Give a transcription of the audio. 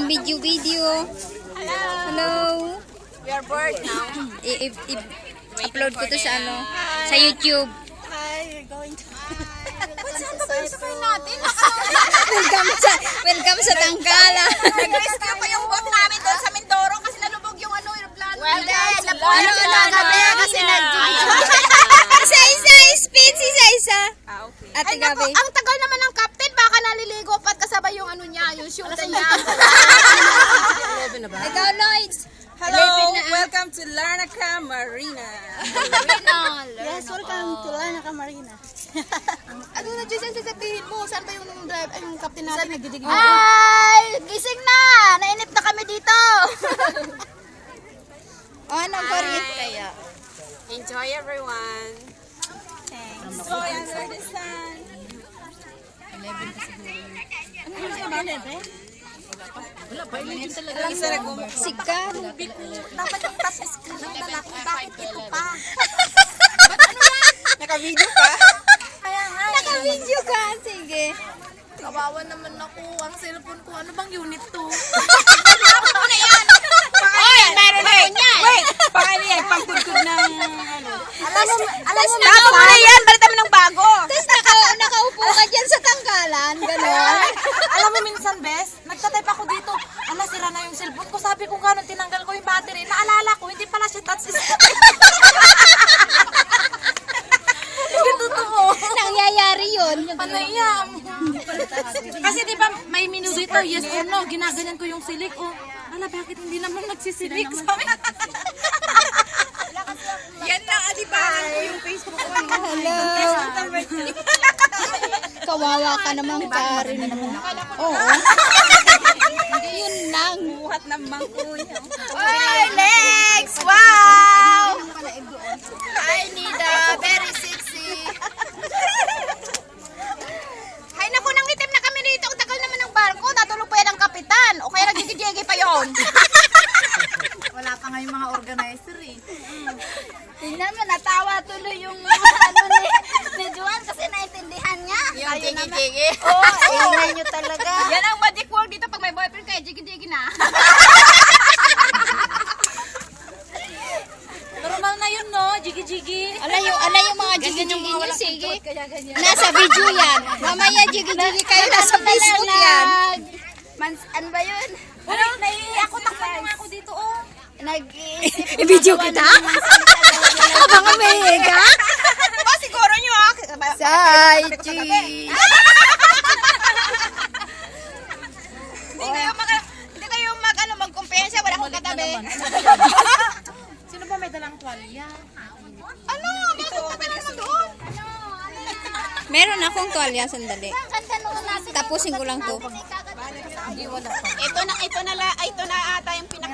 Video. Hello. We are bored now. Upload ko to sa sa YouTube. Hi, we're going to... Saan ba yung sakay natin? Welcome sa Tangkala. Nag-rescue pa yung boat namin doon sa Mindoro kasi nalubog yung aeroplano. Ano kasi isa-isa, speed, isa-isa. Okay. Ate Ay, naku, Gabi. ang tagal naman ng captain. Baka naliligo pa at kasabay yung niya, yung shoot niya. Ikaw, Lloyds. Hello, welcome to Larnaca Marina. Yes, welcome to Larnaca Marina. Ano na dyan sasabihin mo? Saan ba yung drive, ay, yung captain natin nagdidig mo? Ay, gising na! Nainip na kami dito! Anong Korean? Kaya. Enjoy everyone. Thanks. Enjoy under the sun. Sikat. Dapat yung touch screen ng lalaki. Bakit ito pa? Naka-video ka? Kaya nga. Naka-video ka. Sige. Kawawa naman ako. Ang cellphone ko. Ano bang unit to? Oy, meron na yan. Wait, paano yan? Pangkudkud ng ano? Alam mo, Bago mo na yan, balitan mo ng bago. Tapos nakaupo ka dyan sa tanggalan. Ganon. Alam mo minsan, Bes, nagtatype ako dito. Ala, sira na yung cellphone ko. Sabi ko gano'n, tinanggal ko yung battery. Naalala ko, hindi pala siya touch screen. Hindi totoo. Nangyayari yun. Panayam. Kasi di ba may menu dito, yes or no, ginaganyan ko yung silik. Oh, ala, bakit hindi naman nagsisilik? Sabi. Yan na, adiba? Ko yung Facebook ko. Hello. Kawawa ka naman, Karin. Oo. Yun lang. Buhat ng mangkuya. Oy, legs! Wow! I need a very sexy. Hay naku, nangitim na kami dito. Ang tagal naman ng barko. Natulog pa yan ang kapitan. O kaya nagigigigi pa yon. Wala pa nga yung mga organizer eh. Tingnan mo, natawa tuloy yung Ni Juan kasi naintindihan niya. Yung jigi-jigi. Tingnan nyo talaga. Yan ang magic word dito pag may boyfriend kayo. Jigi-jigi na. Normal na yun, no? Jigi-jigi. Ala yung mga jigi-jigi nyo, sige. Nasa video yan. Mamaya jigi-jigi kayo, nasa Facebook yan. Ano ba yun? Ano? Naiiyak ko, takpan naman ako dito, oh. Nag-iisip. I-video kita? Abang umega? Siguro nyo ah. Sai-chi. Hindi kayo magkumpensya. Wala akong katabi. Sino ba may dalang tuwalya? Ano? Magkumpensya mo doon. Meron akong tuwalya, sandali. Ganda nung natin. Tapusin ko lang to. Ito na ata yung